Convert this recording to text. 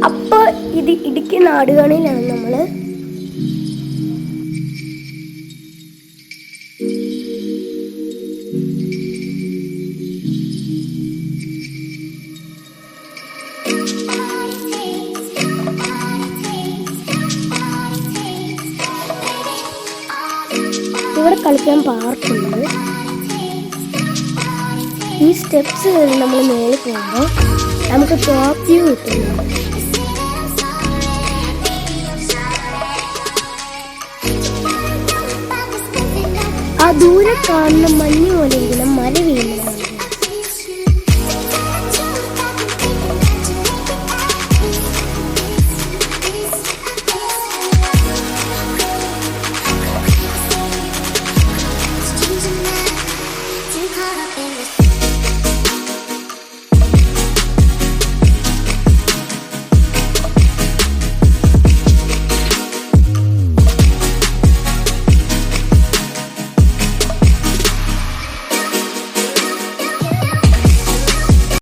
അപ്പോൾ ഇത് ഇടുക്കി നാടുകാണിയിലാണ് നമ്മൾ. ഇവിടെ കളിക്കാൻ പാർക്കുണ്ട്. ഈ സ്റ്റെപ്സ് കയറി നമ്മൾ മേലെ പോകുമ്പോൾ നമുക്ക് ടോപ്പ് വ്യൂ കിട്ടുന്നു. ആ ദൂരെ കാണുന്ന മഞ്ഞ് പോലെ ഇങ്ങനെ മല വീഴുന്നതാണ്.